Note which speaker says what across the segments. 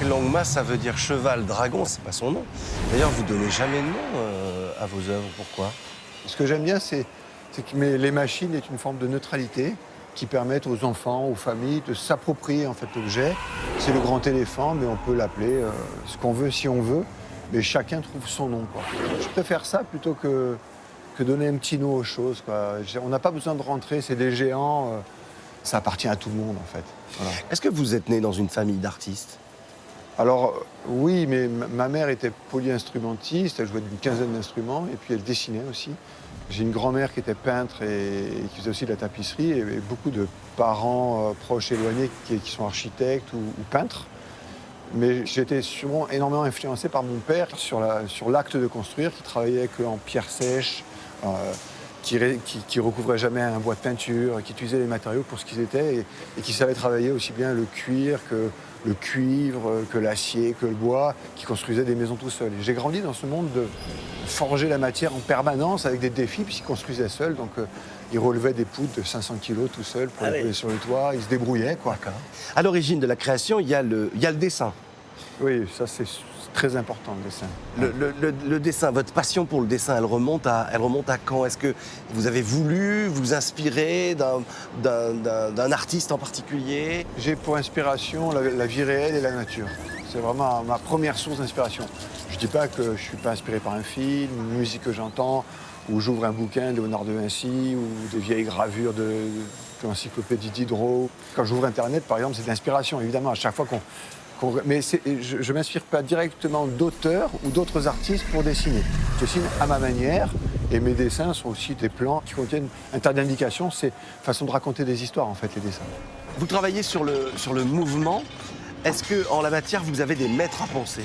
Speaker 1: Longmas, ça veut dire cheval, dragon, c'est pas son nom. D'ailleurs, vous donnez jamais de nom à vos œuvres, pourquoi?
Speaker 2: Ce que j'aime bien, c'est que les machines est une forme de neutralité qui permettent aux enfants, aux familles de s'approprier en fait l'objet. C'est le grand éléphant, mais on peut l'appeler ce qu'on veut si on veut, mais chacun trouve son nom, quoi. Je préfère ça plutôt que donner un petit nom aux choses, quoi. On n'a pas besoin de rentrer, c'est des géants, ça appartient à tout le monde en fait. Voilà.
Speaker 1: Est-ce que vous êtes né dans une famille d'artistes?
Speaker 2: Alors oui, mais ma mère était polyinstrumentiste, elle jouait d'une quinzaine d'instruments et puis elle dessinait aussi. J'ai une grand-mère qui était peintre et qui faisait aussi de la tapisserie et beaucoup de parents proches éloignés qui sont architectes ou peintres. Mais j'ai été sûrement énormément influencé par mon père sur l'acte de construire, qui travaillait qu'en pierre sèche, qui recouvrait jamais un bois de peinture, qui utilisait les matériaux pour ce qu'ils étaient et qui savait travailler aussi bien le cuir que le cuivre, que l'acier, que le bois, qui construisait des maisons tout seul. Et j'ai grandi dans ce monde de forger la matière en permanence avec des défis, puisqu'il construisait seul. Donc il relevait des poutres de 500 kilos tout seul pour les coller sur le toit. Il se débrouillait, quoi.
Speaker 1: À l'origine de la création, il y a le dessin.
Speaker 2: Oui, ça c'est très important, le dessin.
Speaker 1: Le dessin, votre passion pour le dessin, elle remonte à quand? Est-ce que vous avez voulu vous inspirer d'un artiste en particulier?
Speaker 2: J'ai pour inspiration la vie réelle et la nature. C'est vraiment ma première source d'inspiration. Je ne dis pas que je ne suis pas inspiré par un film, une musique que j'entends, ou j'ouvre un bouquin de Léonard de Vinci, ou des vieilles gravures de l'encyclopédie Diderot. Quand j'ouvre Internet, par exemple, c'est de l'inspiration, évidemment, à chaque fois mais je ne m'inspire pas directement d'auteurs ou d'autres artistes pour dessiner. Je dessine à ma manière et mes dessins sont aussi des plans qui contiennent un tas d'indications. C'est une façon de raconter des histoires, en fait, les dessins.
Speaker 1: Vous travaillez sur le mouvement. Est-ce qu'en la matière, vous avez des maîtres à penser?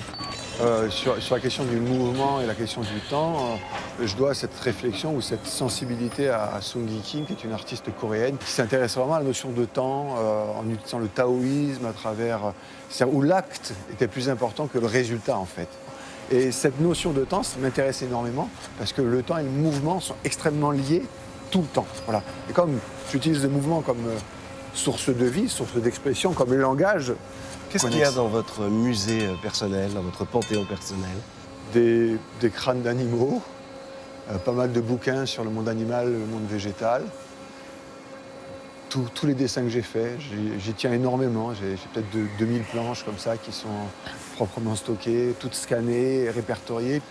Speaker 2: Sur la question du mouvement et la question du temps, je dois cette réflexion ou cette sensibilité à Sung Gi Kim, qui est une artiste coréenne, qui s'intéresse vraiment à la notion de temps en utilisant le taoïsme à travers... où l'acte était plus important que le résultat, en fait. Et cette notion de temps, ça m'intéresse énormément, parce que le temps et le mouvement sont extrêmement liés tout le temps. Voilà. Et comme j'utilise le mouvement comme source de vie, source d'expression, comme langage...
Speaker 1: Qu'est-ce qu'il y a dans votre musée personnel, dans votre panthéon personnel?
Speaker 2: Des crânes d'animaux, pas mal de bouquins sur le monde animal, le monde végétal. Tous les dessins que j'ai faits, j'y tiens énormément. J'ai peut-être 2000 planches comme ça qui sont proprement stockées, toutes scannées, répertoriées.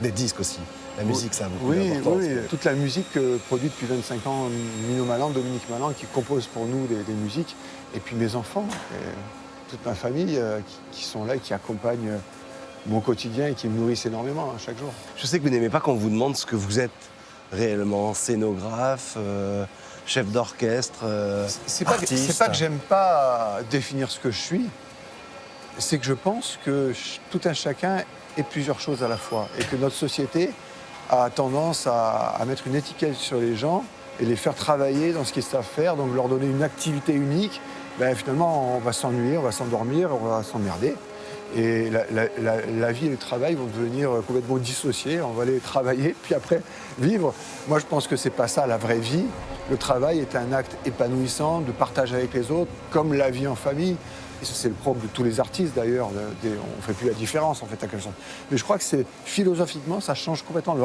Speaker 1: Des disques aussi. La musique, ça a beaucoup d'importance.
Speaker 2: Oui, toute la musique produite depuis 25 ans, Mino Malan, Dominique Malan, qui compose pour nous des musiques. Et puis mes enfants. Toute ma famille qui sont là et qui accompagnent mon quotidien et qui me nourrissent énormément chaque jour.
Speaker 1: Je sais que vous n'aimez pas qu'on vous demande ce que vous êtes réellement, scénographe, chef d'orchestre, artiste.
Speaker 2: C'est pas que j'aime pas définir ce que je suis, c'est que je pense que tout un chacun est plusieurs choses à la fois et que notre société a tendance à mettre une étiquette sur les gens et les faire travailler dans ce qu'ils savent faire, donc leur donner une activité unique. Ben, finalement, on va s'ennuyer, on va s'endormir, on va s'emmerder. Et la vie et le travail vont devenir complètement dissociés. On va aller travailler, puis après vivre. Moi, je pense que c'est pas ça la vraie vie. Le travail est un acte épanouissant de partage avec les autres, comme la vie en famille. Et ça, c'est le propre de tous les artistes d'ailleurs. On ne fait plus la différence en fait à quelque chose. Mais je crois que philosophiquement, ça change complètement le